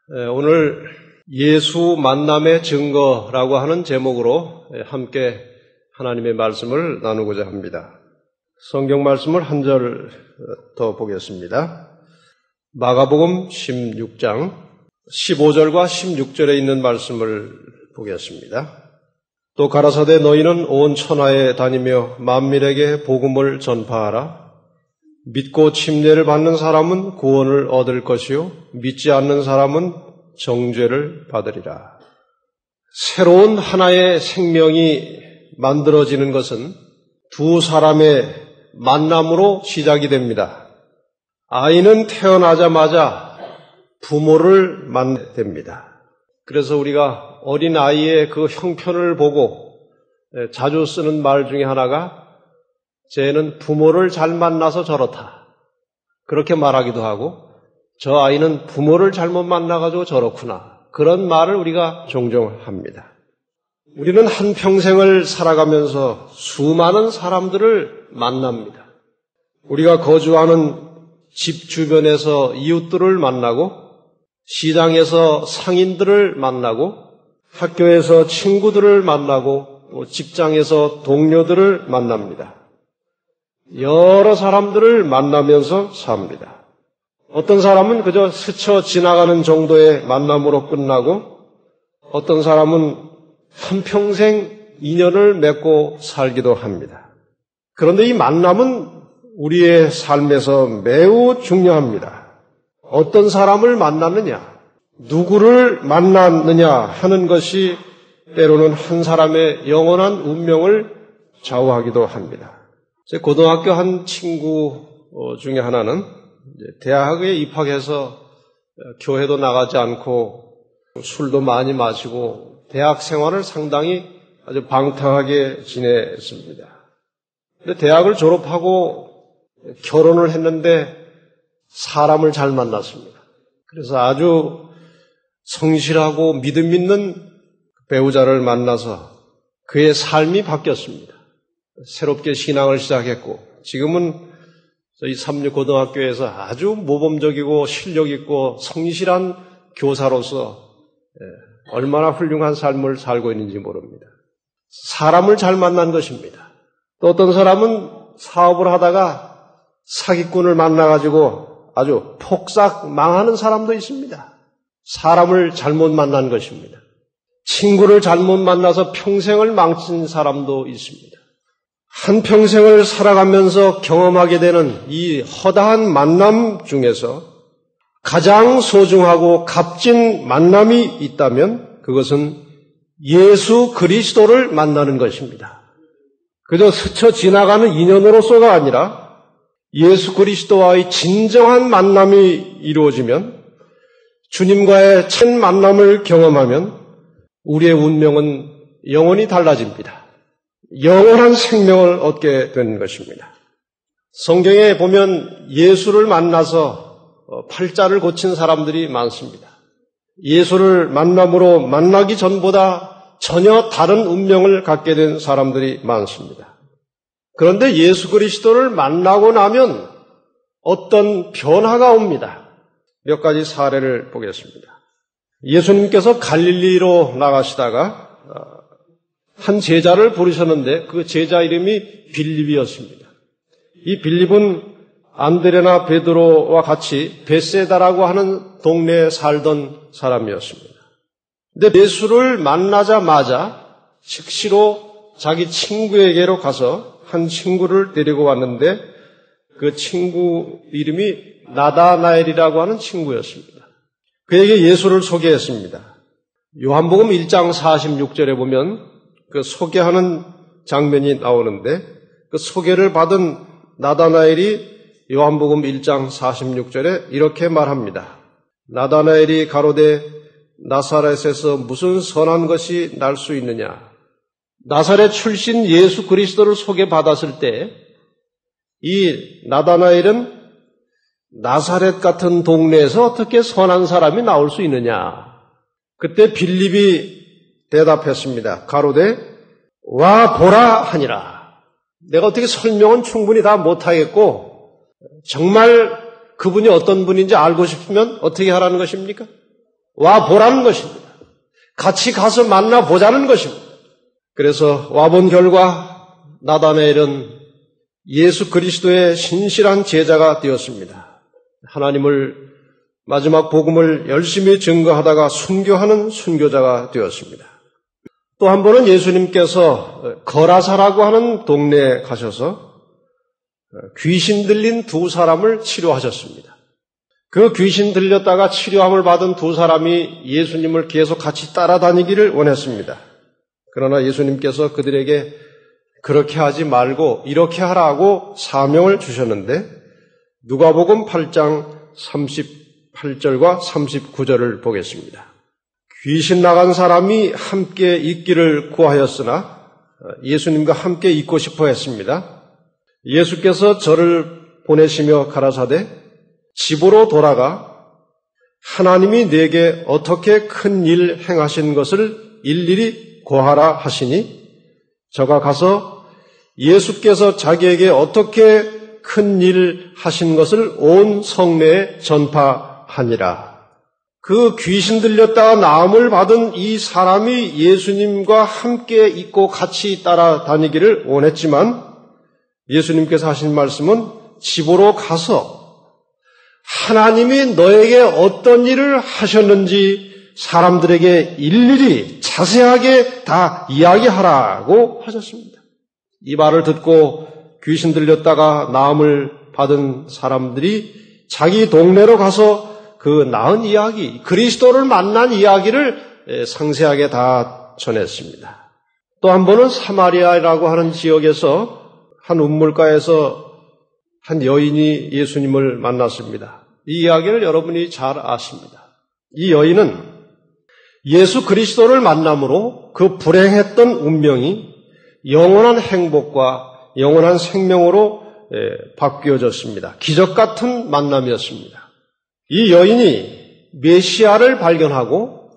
오늘 예수 만남의 증거라고 하는 제목으로 함께 하나님의 말씀을 나누고자 합니다. 성경 말씀을 한 절 더 보겠습니다. 마가복음 16장 15절과 16절에 있는 말씀을 보겠습니다. 또 가라사대 너희는 온 천하에 다니며 만민에게 복음을 전파하라. 믿고 침례를 받는 사람은 구원을 얻을 것이요 믿지 않는 사람은 정죄를 받으리라. 새로운 하나의 생명이 만들어지는 것은 두 사람의 만남으로 시작이 됩니다. 아이는 태어나자마자 부모를 만나게 됩니다. 그래서 우리가 어린 아이의 그 형편을 보고 자주 쓰는 말 중에 하나가 쟤는 부모를 잘 만나서 저렇다. 그렇게 말하기도 하고 저 아이는 부모를 잘못 만나가지고 저렇구나. 그런 말을 우리가 종종 합니다. 우리는 한평생을 살아가면서 수많은 사람들을 만납니다. 우리가 거주하는 집 주변에서 이웃들을 만나고 시장에서 상인들을 만나고 학교에서 친구들을 만나고 직장에서 동료들을 만납니다. 여러 사람들을 만나면서 삽니다. 어떤 사람은 그저 스쳐 지나가는 정도의 만남으로 끝나고 어떤 사람은 한평생 인연을 맺고 살기도 합니다. 그런데 이 만남은 우리의 삶에서 매우 중요합니다. 어떤 사람을 만났느냐, 누구를 만났느냐 하는 것이 때로는 한 사람의 영원한 운명을 좌우하기도 합니다. 제 고등학교 한 친구 중에 하나는 대학에 입학해서 교회도 나가지 않고 술도 많이 마시고 대학 생활을 상당히 아주 방탕하게 지냈습니다. 근데 대학을 졸업하고 결혼을 했는데 사람을 잘 만났습니다. 그래서 아주 성실하고 믿음 있는 배우자를 만나서 그의 삶이 바뀌었습니다. 새롭게 신앙을 시작했고 지금은 저희 삼육고등학교에서 아주 모범적이고 실력 있고 성실한 교사로서 얼마나 훌륭한 삶을 살고 있는지 모릅니다. 사람을 잘 만난 것입니다. 또 어떤 사람은 사업을 하다가 사기꾼을 만나가지고 아주 폭삭 망하는 사람도 있습니다. 사람을 잘못 만난 것입니다. 친구를 잘못 만나서 평생을 망친 사람도 있습니다. 한평생을 살아가면서 경험하게 되는 이 허다한 만남 중에서 가장 소중하고 값진 만남이 있다면 그것은 예수 그리스도를 만나는 것입니다. 그저 스쳐 지나가는 인연으로서가 아니라 예수 그리스도와의 진정한 만남이 이루어지면 주님과의 첫 만남을 경험하면 우리의 운명은 영원히 달라집니다. 영원한 생명을 얻게 되는 것입니다. 성경에 보면 예수를 만나서 팔자를 고친 사람들이 많습니다. 예수를 만남으로 만나기 전보다 전혀 다른 운명을 갖게 된 사람들이 많습니다. 그런데 예수 그리스도를 만나고 나면 어떤 변화가 옵니다. 몇 가지 사례를 보겠습니다. 예수님께서 갈릴리로 나가시다가 한 제자를 부르셨는데 그 제자 이름이 빌립이었습니다. 이 빌립은 안드레나 베드로와 같이 벳세다라고 하는 동네에 살던 사람이었습니다. 근데 예수를 만나자마자 즉시로 자기 친구에게로 가서 한 친구를 데리고 왔는데 그 친구 이름이 나다나엘이라고 하는 친구였습니다. 그에게 예수를 소개했습니다. 요한복음 1장 46절에 보면 그 소개하는 장면이 나오는데 그 소개를 받은 나다나엘이 요한복음 1장 46절에 이렇게 말합니다. 나다나엘이 가로되 나사렛에서 무슨 선한 것이 날 수 있느냐. 나사렛 출신 예수 그리스도를 소개받았을 때 이 나다나엘은 나사렛 같은 동네에서 어떻게 선한 사람이 나올 수 있느냐. 그때 빌립이 대답했습니다. 가로되 와 보라 하니라. 내가 어떻게 설명은 충분히 다 못하겠고 정말 그분이 어떤 분인지 알고 싶으면 어떻게 하라는 것입니까? 와 보라는 것입니다. 같이 가서 만나보자는 것입니다. 그래서 와본 결과 나다나엘은 예수 그리스도의 신실한 제자가 되었습니다. 하나님을 마지막 복음을 열심히 증거하다가 순교하는 순교자가 되었습니다. 또 한 번은 예수님께서 거라사라고 하는 동네에 가셔서 귀신 들린 두 사람을 치료하셨습니다. 그 귀신 들렸다가 치료함을 받은 두 사람이 예수님을 계속 같이 따라다니기를 원했습니다. 그러나 예수님께서 그들에게 그렇게 하지 말고 이렇게 하라고 사명을 주셨는데 누가복음 8장 38절과 39절을 보겠습니다. 귀신 나간 사람이 함께 있기를 구하였으나 예수님과 함께 있고 싶어 했습니다. 예수께서 저를 보내시며 가라사대 집으로 돌아가 하나님이 내게 어떻게 큰 일 행하신 것을 일일이 고하라 하시니 저가 가서 예수께서 자기에게 어떻게 큰 일 하신 것을 온 성내에 전파하니라. 그 귀신 들렸다가 나음을 받은 이 사람이 예수님과 함께 있고 같이 따라다니기를 원했지만 예수님께서 하신 말씀은 집으로 가서 하나님이 너에게 어떤 일을 하셨는지 사람들에게 일일이 자세하게 다 이야기하라고 하셨습니다. 이 말을 듣고 귀신 들렸다가 나음을 받은 사람들이 자기 동네로 가서 그 나은 이야기, 그리스도를 만난 이야기를 상세하게 다 전했습니다. 또 한 번은 사마리아라고 하는 지역에서 한 우물가에서 한 여인이 예수님을 만났습니다. 이 이야기를 여러분이 잘 아십니다. 이 여인은 예수 그리스도를 만남으로 그 불행했던 운명이 영원한 행복과 영원한 생명으로 바뀌어졌습니다. 기적 같은 만남이었습니다. 이 여인이 메시아를 발견하고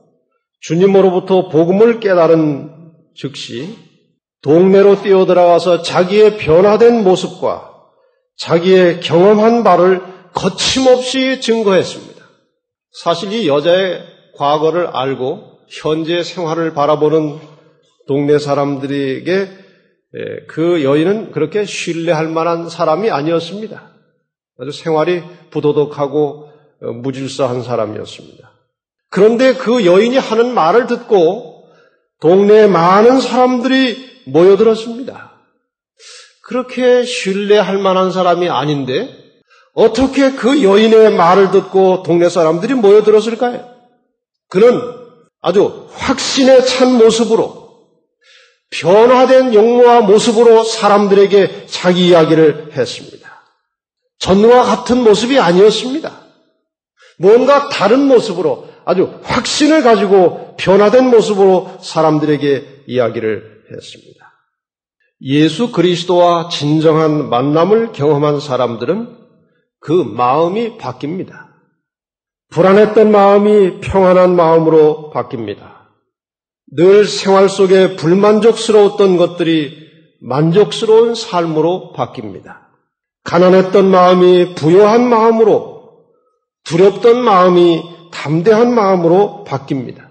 주님으로부터 복음을 깨달은 즉시 동네로 뛰어들어가서 자기의 변화된 모습과 자기의 경험한 바를 거침없이 증거했습니다. 사실 이 여자의 과거를 알고 현재 생활을 바라보는 동네 사람들에게 그 여인은 그렇게 신뢰할 만한 사람이 아니었습니다. 아주 생활이 부도덕하고 무질서한 사람이었습니다. 그런데 그 여인이 하는 말을 듣고 동네에 많은 사람들이 모여들었습니다. 그렇게 신뢰할 만한 사람이 아닌데 어떻게 그 여인의 말을 듣고 동네 사람들이 모여들었을까요? 그는 아주 확신에 찬 모습으로 변화된 용모와 모습으로 사람들에게 자기 이야기를 했습니다. 전과 같은 모습이 아니었습니다. 뭔가 다른 모습으로 아주 확신을 가지고 변화된 모습으로 사람들에게 이야기를 했습니다. 예수 그리스도와 진정한 만남을 경험한 사람들은 그 마음이 바뀝니다. 불안했던 마음이 평안한 마음으로 바뀝니다. 늘 생활 속에 불만족스러웠던 것들이 만족스러운 삶으로 바뀝니다. 가난했던 마음이 부요한 마음으로, 두렵던 마음이 담대한 마음으로 바뀝니다.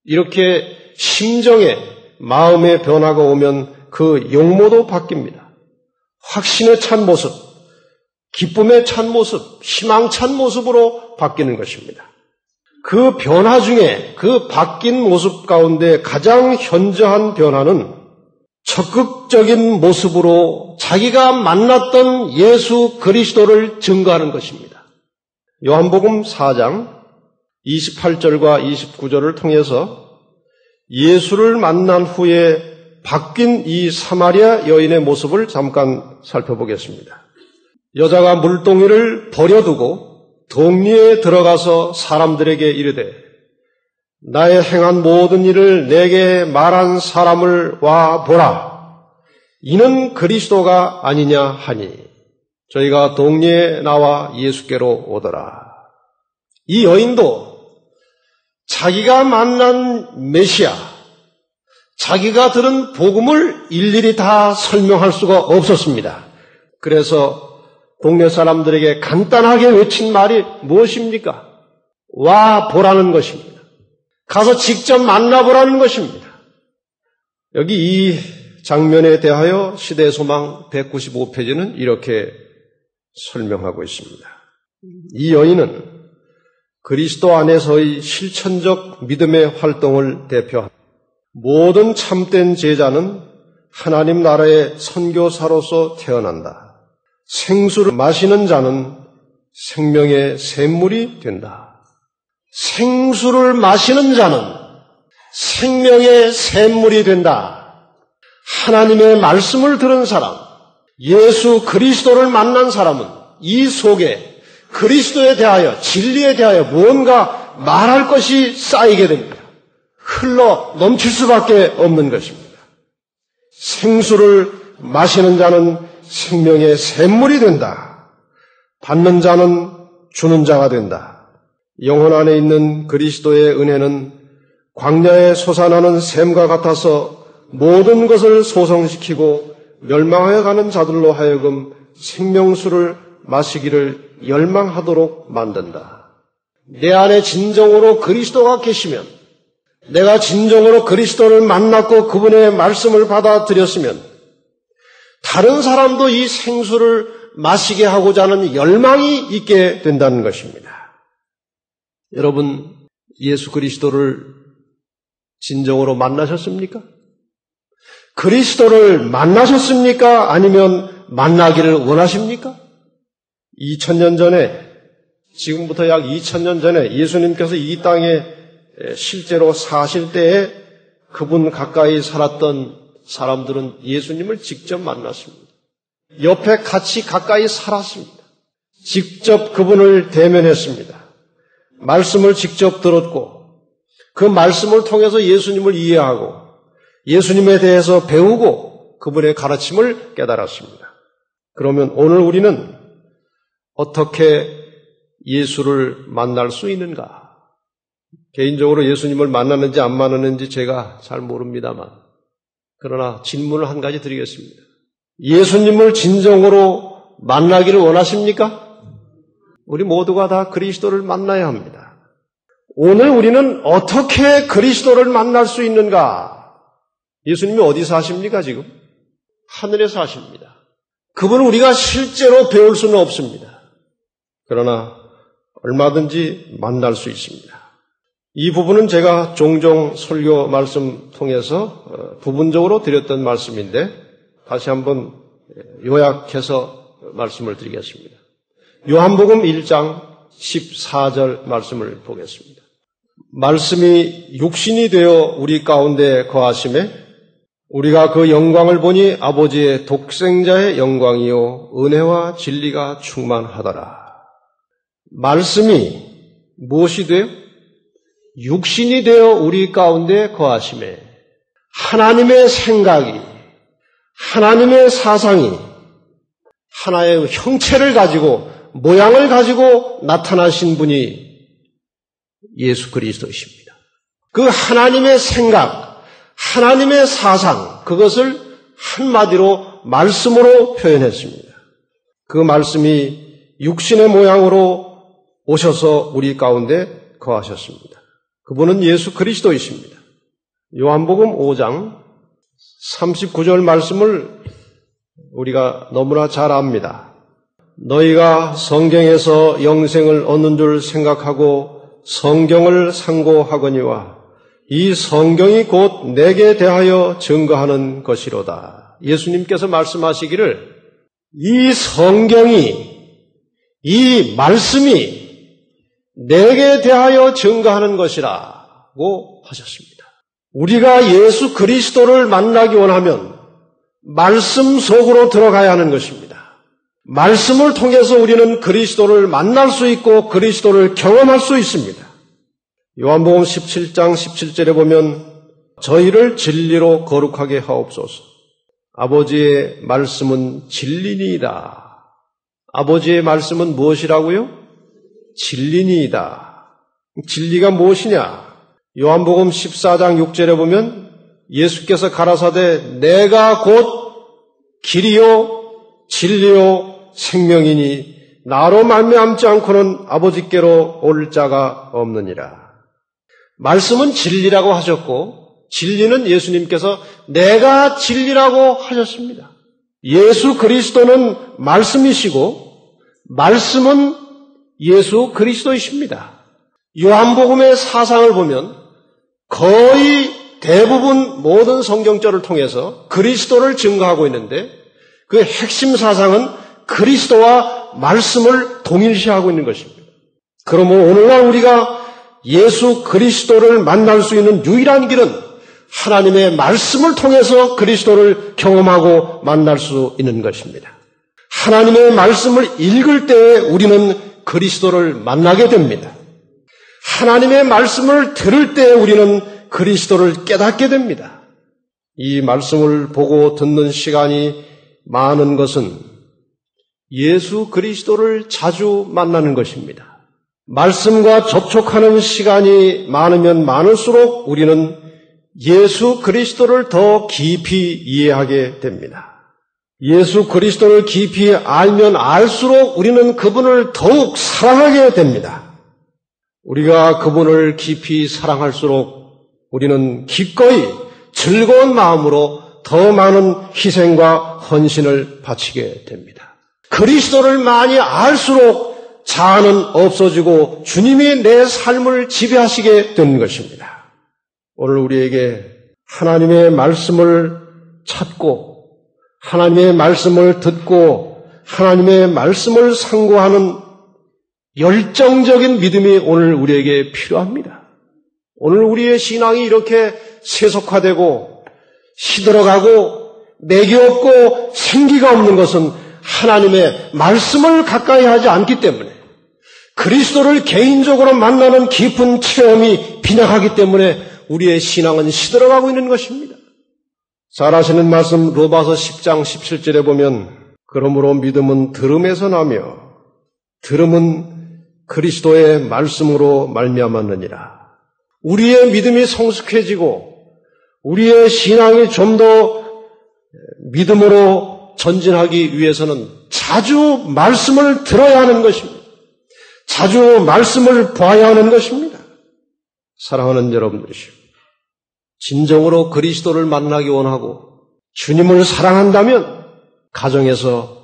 이렇게 심정에 마음의 변화가 오면 그 용모도 바뀝니다. 확신에 찬 모습, 기쁨에 찬 모습, 희망찬 모습으로 바뀌는 것입니다. 그 변화 중에 그 바뀐 모습 가운데 가장 현저한 변화는 적극적인 모습으로 자기가 만났던 예수 그리스도를 증거하는 것입니다. 요한복음 4장 28절과 29절을 통해서 예수를 만난 후에 바뀐 이 사마리아 여인의 모습을 잠깐 살펴보겠습니다. 여자가 물동이를 버려두고 동리에 들어가서 사람들에게 이르되 나의 행한 모든 일을 내게 말한 사람을 와 보라. 이는 그리스도가 아니냐 하니 저희가 동리에 나와 예수께로 오더라. 이 여인도 자기가 만난 메시아, 자기가 들은 복음을 일일이 다 설명할 수가 없었습니다. 그래서 동네 사람들에게 간단하게 외친 말이 무엇입니까? 와 보라는 것입니다. 가서 직접 만나보라는 것입니다. 여기 이 장면에 대하여 시대소망 195페이지는 이렇게 설명하고 있습니다. 이 여인은 그리스도 안에서의 실천적 믿음의 활동을 대표합니다. 모든 참된 제자는 하나님 나라의 선교사로서 태어난다. 생수를 마시는 자는 생명의 샘물이 된다. 생수를 마시는 자는 생명의 샘물이 된다. 하나님의 말씀을 들은 사람, 예수 그리스도를 만난 사람은 이 속에 그리스도에 대하여, 진리에 대하여 무언가 말할 것이 쌓이게 됩니다. 흘러 넘칠 수밖에 없는 것입니다. 생수를 마시는 자는 생명의 샘물이 된다. 받는 자는 주는 자가 된다. 영혼 안에 있는 그리스도의 은혜는 광야에 솟아나는 샘과 같아서 모든 것을 소성시키고 멸망하여 가는 자들로 하여금 생명수를 마시기를 열망하도록 만든다. 내 안에 진정으로 그리스도가 계시면, 내가 진정으로 그리스도를 만났고 그분의 말씀을 받아들였으면 다른 사람도 이 생수를 마시게 하고자 하는 열망이 있게 된다는 것입니다. 여러분, 예수 그리스도를 진정으로 만나셨습니까? 그리스도를 만나셨습니까? 아니면 만나기를 원하십니까? 2000년 전에, 지금부터 약 2000년 전에 예수님께서 이 땅에 실제로 사실 때에 그분 가까이 살았던 사람들은 예수님을 직접 만났습니다. 옆에 같이 가까이 살았습니다. 직접 그분을 대면했습니다. 말씀을 직접 들었고 그 말씀을 통해서 예수님을 이해하고 예수님에 대해서 배우고 그분의 가르침을 깨달았습니다. 그러면 오늘 우리는 어떻게 예수를 만날 수 있는가? 개인적으로 예수님을 만났는지 안 만났는지 제가 잘 모릅니다만, 그러나 질문을 한 가지 드리겠습니다. 예수님을 진정으로 만나기를 원하십니까? 우리 모두가 다 그리스도를 만나야 합니다. 오늘 우리는 어떻게 그리스도를 만날 수 있는가? 예수님이 어디 사십니까 지금? 하늘에 사십니다. 그분을 우리가 실제로 배울 수는 없습니다. 그러나 얼마든지 만날 수 있습니다. 이 부분은 제가 종종 설교 말씀 통해서 부분적으로 드렸던 말씀인데 다시 한번 요약해서 말씀을 드리겠습니다. 요한복음 1장 14절 말씀을 보겠습니다. 말씀이 육신이 되어 우리 가운데 거하심에 우리가 그 영광을 보니 아버지의 독생자의 영광이요 은혜와 진리가 충만하더라. 말씀이 무엇이 돼요? 육신이 되어 우리 가운데 거하심에 하나님의 생각이, 하나님의 사상이 하나의 형체를 가지고 모양을 가지고 나타나신 분이 예수 그리스도이십니다. 그 하나님의 생각, 하나님의 사상, 그것을 한마디로 말씀으로 표현했습니다. 그 말씀이 육신의 모양으로 오셔서 우리 가운데 거하셨습니다. 그분은 예수 그리스도이십니다. 요한복음 5장 39절 말씀을 우리가 너무나 잘 압니다. 너희가 성경에서 영생을 얻는 줄 생각하고 성경을 상고하거니와 이 성경이 곧 내게 대하여 증거하는 것이로다. 예수님께서 말씀하시기를 이 성경이, 이 말씀이 내게 대하여 증거하는 것이라고 하셨습니다. 우리가 예수 그리스도를 만나기 원하면 말씀 속으로 들어가야 하는 것입니다. 말씀을 통해서 우리는 그리스도를 만날 수 있고 그리스도를 경험할 수 있습니다. 요한복음 17장 17절에 보면 저희를 진리로 거룩하게 하옵소서. 아버지의 말씀은 진리니이다. 아버지의 말씀은 무엇이라고요? 진리니이다. 진리가 무엇이냐? 요한복음 14장 6절에 보면 예수께서 가라사대 내가 곧 길이요 진리요 생명이니 나로 말미암지 않고는 아버지께로 올 자가 없느니라. 말씀은 진리라고 하셨고 진리는 예수님께서 내가 진리라고 하셨습니다. 예수 그리스도는 말씀이시고 말씀은 예수 그리스도이십니다. 요한복음의 사상을 보면 거의 대부분 모든 성경절을 통해서 그리스도를 증거하고 있는데 그 핵심 사상은 그리스도와 말씀을 동일시하고 있는 것입니다. 그러므로 오늘날 우리가 예수 그리스도를 만날 수 있는 유일한 길은 하나님의 말씀을 통해서 그리스도를 경험하고 만날 수 있는 것입니다. 하나님의 말씀을 읽을 때 우리는 그리스도를 만나게 됩니다. 하나님의 말씀을 들을 때 우리는 그리스도를 깨닫게 됩니다. 이 말씀을 보고 듣는 시간이 많은 것은 예수 그리스도를 자주 만나는 것입니다. 말씀과 접촉하는 시간이 많으면 많을수록 우리는 예수 그리스도를 더 깊이 이해하게 됩니다. 예수 그리스도를 깊이 알면 알수록 우리는 그분을 더욱 사랑하게 됩니다. 우리가 그분을 깊이 사랑할수록 우리는 기꺼이 즐거운 마음으로 더 많은 희생과 헌신을 바치게 됩니다. 그리스도를 많이 알수록 자아는 없어지고 주님이 내 삶을 지배하시게 되는 것입니다. 오늘 우리에게 하나님의 말씀을 찾고 하나님의 말씀을 듣고 하나님의 말씀을 상고하는 열정적인 믿음이 오늘 우리에게 필요합니다. 오늘 우리의 신앙이 이렇게 세속화되고 시들어가고 맥이 없고 생기가 없는 것은 하나님의 말씀을 가까이 하지 않기 때문에 그리스도를 개인적으로 만나는 깊은 체험이 빈약하기 때문에 우리의 신앙은 시들어가고 있는 것입니다. 잘 아시는 말씀 로마서 10장 17절에 보면 그러므로 믿음은 들음에서 나며 들음은 그리스도의 말씀으로 말미암았느니라. 우리의 믿음이 성숙해지고 우리의 신앙이 좀 더 믿음으로 전진하기 위해서는 자주 말씀을 들어야 하는 것입니다. 자주 말씀을 봐야 하는 것입니다. 사랑하는 여러분들이시오. 진정으로 그리스도를 만나기 원하고 주님을 사랑한다면 가정에서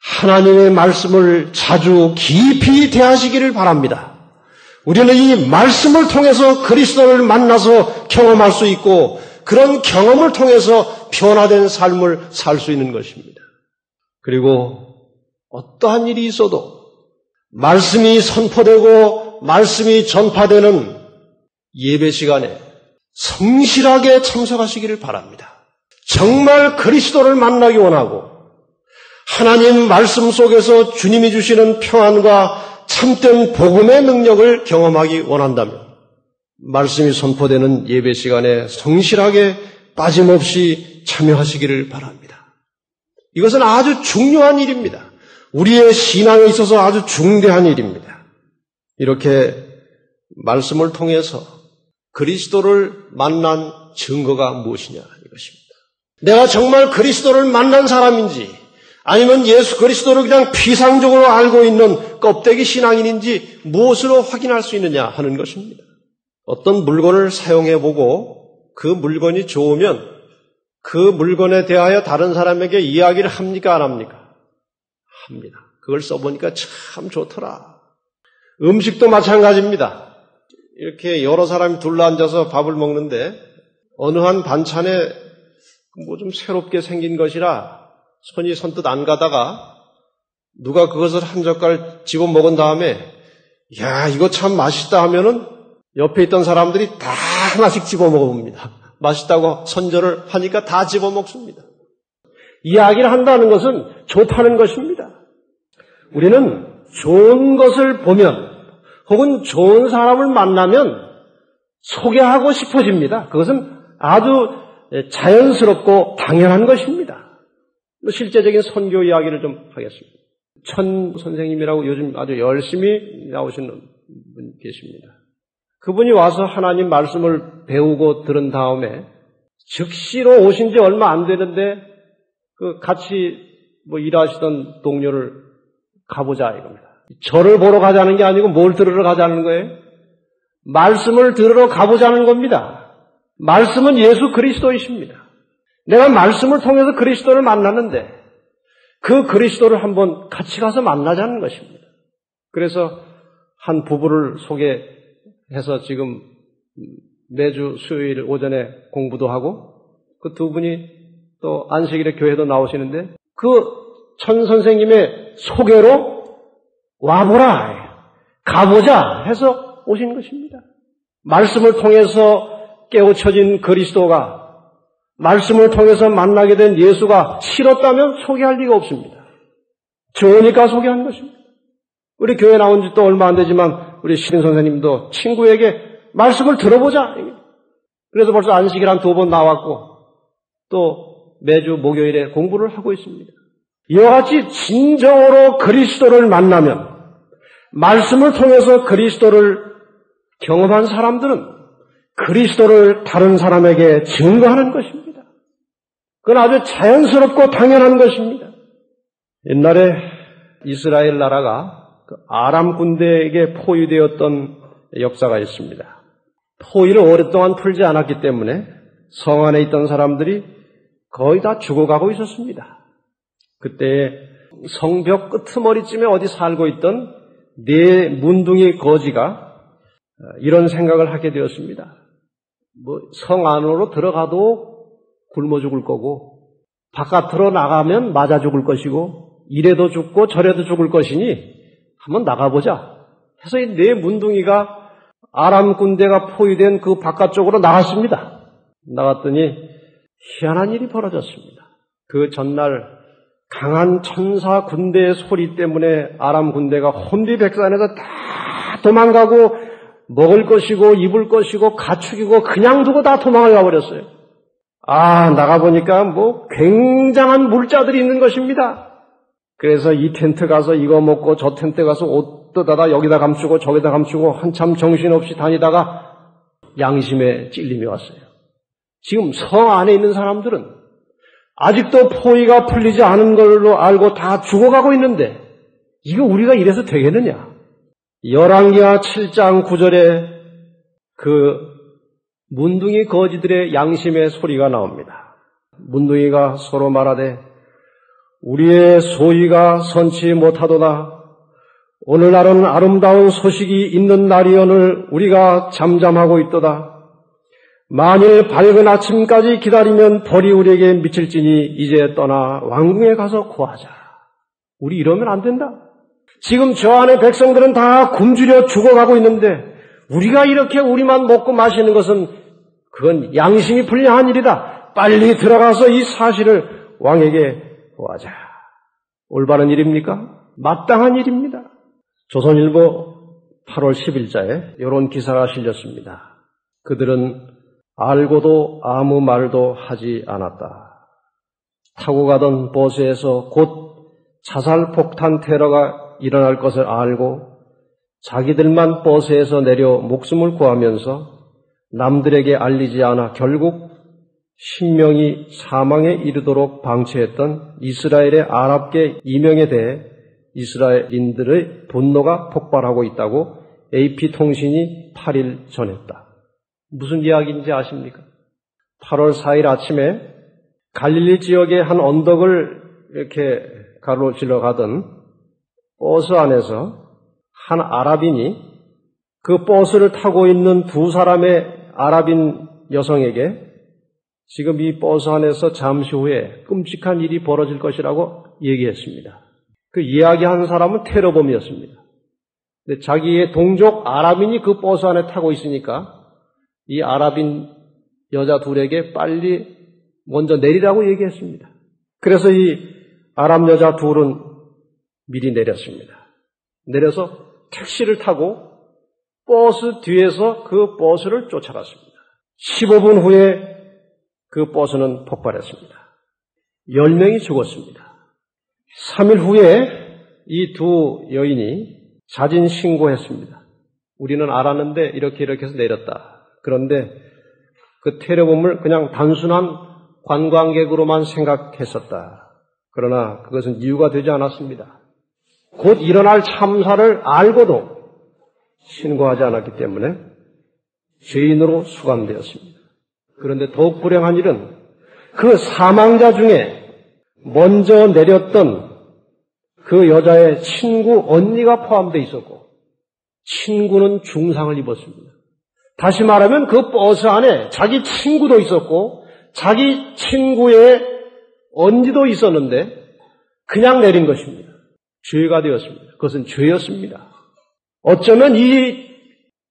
하나님의 말씀을 자주 깊이 대하시기를 바랍니다. 우리는 이 말씀을 통해서 그리스도를 만나서 경험할 수 있고 그런 경험을 통해서 변화된 삶을 살 수 있는 것입니다. 그리고 어떠한 일이 있어도 말씀이 선포되고 말씀이 전파되는 예배 시간에 성실하게 참석하시기를 바랍니다. 정말 그리스도를 만나기 원하고 하나님 말씀 속에서 주님이 주시는 평안과 참된 복음의 능력을 경험하기 원한다면 말씀이 선포되는 예배 시간에 성실하게 빠짐없이 참여하시기를 바랍니다. 이것은 아주 중요한 일입니다. 우리의 신앙에 있어서 아주 중대한 일입니다. 이렇게 말씀을 통해서 그리스도를 만난 증거가 무엇이냐 이것입니다. 내가 정말 그리스도를 만난 사람인지 아니면 예수 그리스도를 그냥 피상적으로 알고 있는 껍데기 신앙인인지 무엇으로 확인할 수 있느냐 하는 것입니다. 어떤 물건을 사용해보고 그 물건이 좋으면 그 물건에 대하여 다른 사람에게 이야기를 합니까 안 합니까? 합니다. 그걸 써보니까 참 좋더라. 음식도 마찬가지입니다. 이렇게 여러 사람이 둘러앉아서 밥을 먹는데 어느 한 반찬에 뭐 좀 새롭게 생긴 것이라 손이 선뜻 안 가다가 누가 그것을 한 젓갈 집어 먹은 다음에 야 이거 참 맛있다 하면은 옆에 있던 사람들이 다 하나씩 집어 먹어봅니다. 맛있다고 선전을 하니까 다 집어 먹습니다. 이야기를 한다는 것은 좋다는 것입니다. 우리는 좋은 것을 보면 혹은 좋은 사람을 만나면 소개하고 싶어집니다. 그것은 아주 자연스럽고 당연한 것입니다. 실제적인 선교 이야기를 좀 하겠습니다. 천 선생님이라고 요즘 아주 열심히 나오시는 분 계십니다. 그분이 와서 하나님 말씀을 배우고 들은 다음에 즉시로 오신 지 얼마 안 되는데 그 같이 일하시던 동료를 가보자 이겁니다. 저를 보러 가자는 게 아니고 뭘 들으러 가자는 거예요? 말씀을 들으러 가보자는 겁니다. 말씀은 예수 그리스도이십니다. 내가 말씀을 통해서 그리스도를 만났는데 그 그리스도를 한번 같이 가서 만나자는 것입니다. 그래서 한 부부를 소개해서 지금 매주 수요일 오전에 공부도 하고 그 두 분이 또 안식일에 교회도 나오시는데 그 천 선생님의 소개로 와보라, 가보자 해서 오신 것입니다. 말씀을 통해서 깨우쳐진 그리스도가, 말씀을 통해서 만나게 된 예수가 싫었다면 소개할 리가 없습니다. 좋으니까 소개한 것입니다. 우리 교회 나온 지 또 얼마 안 되지만 우리 시린 선생님도 친구에게 말씀을 들어보자. 그래서 벌써 안식일 한 2번 나왔고 또 매주 목요일에 공부를 하고 있습니다. 이와 같이 진정으로 그리스도를 만나면, 말씀을 통해서 그리스도를 경험한 사람들은 그리스도를 다른 사람에게 증거하는 것입니다. 그건 아주 자연스럽고 당연한 것입니다. 옛날에 이스라엘 나라가 그 아람 군대에게 포위되었던 역사가 있습니다. 포위를 오랫동안 풀지 않았기 때문에 성 안에 있던 사람들이 거의 다 죽어가고 있었습니다. 그때 성벽 끄트머리쯤에 어디 살고 있던 4 거지가 이런 생각을 하게 되었습니다. 성 안으로 들어가도 굶어 죽을 거고 바깥으로 나가면 맞아 죽을 것이고 이래도 죽고 저래도 죽을 것이니 한번 나가보자 해서 이 4 아람 군대가 포위된 그 바깥쪽으로 나갔습니다. 나갔더니 희한한 일이 벌어졌습니다. 그 전날 강한 천사 군대의 소리 때문에 아람 군대가 혼비백산해서 다 도망가고 먹을 것이고 입을 것이고 가축이고 그냥 두고 다 도망을 가버렸어요. 나가보니까 굉장한 물자들이 있는 것입니다. 그래서 이 텐트 가서 이거 먹고 저 텐트 가서 옷 뜯어다 여기다 감추고 저기다 감추고 한참 정신없이 다니다가 양심에 찔림이 왔어요. 지금 성 안에 있는 사람들은 아직도 포위가 풀리지 않은 걸로 알고 다 죽어가고 있는데 이거 우리가 이래서 되겠느냐? 열왕기하 7장 9절에 그 문둥이 거지들의 양심의 소리가 나옵니다. 문둥이가 서로 말하되 우리의 소위가 선치 못하도다. 오늘날은 아름다운 소식이 있는 날이오늘 우리가 잠잠하고 있도다. 만일 밝은 아침까지 기다리면 벌이 우리에게 미칠지니 이제 떠나 왕궁에 가서 구하자. 우리 이러면 안 된다. 지금 저 안에 백성들은 다 굶주려 죽어가고 있는데 우리가 이렇게 우리만 먹고 마시는 것은 그건 양심이 불량한 일이다. 빨리 들어가서 이 사실을 왕에게 구하자. 올바른 일입니까? 마땅한 일입니다. 조선일보 8월 10일자에 이런 기사가 실렸습니다. 그들은 알고도 아무 말도 하지 않았다. 타고 가던 버스에서 곧 자살폭탄 테러가 일어날 것을 알고 자기들만 버스에서 내려 목숨을 구하면서 남들에게 알리지 않아 결국 신명이 사망에 이르도록 방치했던 이스라엘의 아랍계 이명에 대해 이스라엘인들의 분노가 폭발하고 있다고 AP통신이 8일 전했다. 무슨 이야기인지 아십니까? 8월 4일 아침에 갈릴리 지역의 한 언덕을 이렇게 가로질러 가던 버스 안에서 한 아랍인이 그 버스를 타고 있는 2 사람의 아랍인 여성에게 지금 이 버스 안에서 잠시 후에 끔찍한 일이 벌어질 것이라고 얘기했습니다. 그 이야기한 사람은 테러범이었습니다. 근데 자기의 동족 아랍인이 그 버스 안에 타고 있으니까 이 아랍인 여자 2에게 빨리 먼저 내리라고 얘기했습니다. 그래서 이 아랍 여자 2은 미리 내렸습니다. 내려서 택시를 타고 버스 뒤에서 그 버스를 쫓아갔습니다. 15분 후에 그 버스는 폭발했습니다. 10명이 죽었습니다. 3일 후에 이 2 여인이 자진 신고했습니다. 우리는 알았는데 이렇게 해서 내렸다. 그런데 그 테러범을 그냥 단순한 관광객으로만 생각했었다. 그러나 그것은 이유가 되지 않았습니다. 곧 일어날 참사를 알고도 신고하지 않았기 때문에 죄인으로 수감되었습니다. 그런데 더욱 불행한 일은 그 사망자 중에 먼저 내렸던 그 여자의 친구 언니가 포함되어 있었고 친구는 중상을 입었습니다. 다시 말하면 그 버스 안에 자기 친구도 있었고 자기 친구의 언니도 있었는데 그냥 내린 것입니다. 죄가 되었습니다. 그것은 죄였습니다. 어쩌면 이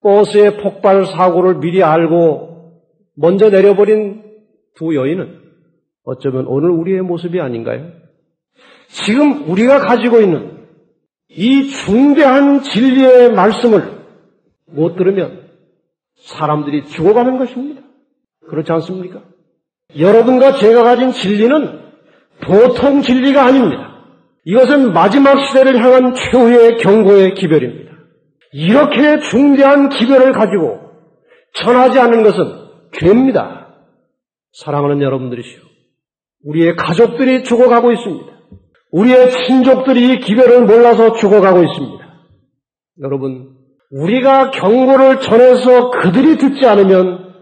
버스의 폭발 사고를 미리 알고 먼저 내려버린 두 여인은 어쩌면 오늘 우리의 모습이 아닌가요? 지금 우리가 가지고 있는 이 중대한 진리의 말씀을 못 들으면 사람들이 죽어가는 것입니다. 그렇지 않습니까? 여러분과 제가 가진 진리는 보통 진리가 아닙니다. 이것은 마지막 시대를 향한 최후의 경고의 기별입니다. 이렇게 중대한 기별을 가지고 전하지 않는 것은 죄입니다. 사랑하는 여러분들이시오. 우리의 가족들이 죽어가고 있습니다. 우리의 친족들이 이 기별을 몰라서 죽어가고 있습니다. 여러분, 우리가 경고를 전해서 그들이 듣지 않으면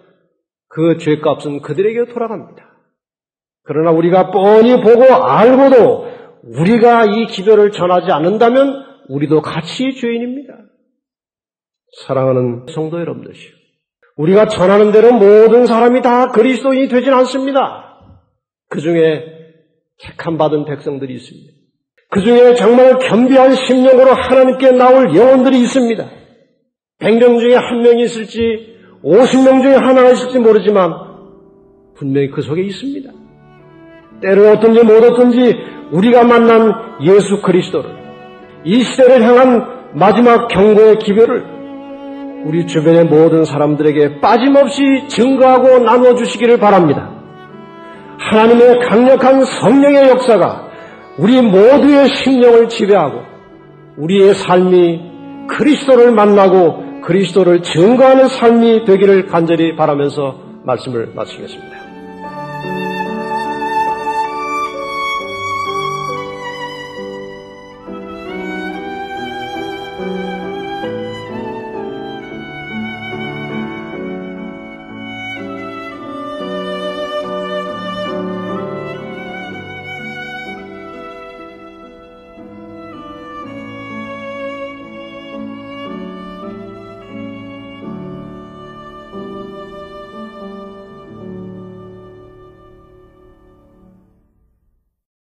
그 죄값은 그들에게 돌아갑니다. 그러나 우리가 뻔히 보고 알고도 우리가 이 기별을 전하지 않는다면 우리도 같이 죄인입니다. 사랑하는 성도 여러분들이시오. 우리가 전하는 대로 모든 사람이 다 그리스도인이 되진 않습니다. 그 중에 택함받은 백성들이 있습니다. 그 중에 정말 겸비한 심령으로 하나님께 나올 영혼들이 있습니다. 100명 중에 한 명이 있을지 50명 중에 하나가 있을지 모르지만 분명히 그 속에 있습니다. 때를 어떤지 못 어떤지 우리가 만난 예수 그리스도를, 이 시대를 향한 마지막 경고의 기별을 우리 주변의 모든 사람들에게 빠짐없이 증거하고 나눠주시기를 바랍니다. 하나님의 강력한 성령의 역사가 우리 모두의 심령을 지배하고 우리의 삶이 그리스도를 만나고 그리스도를 증거하는 삶이 되기를 간절히 바라면서 말씀을 마치겠습니다.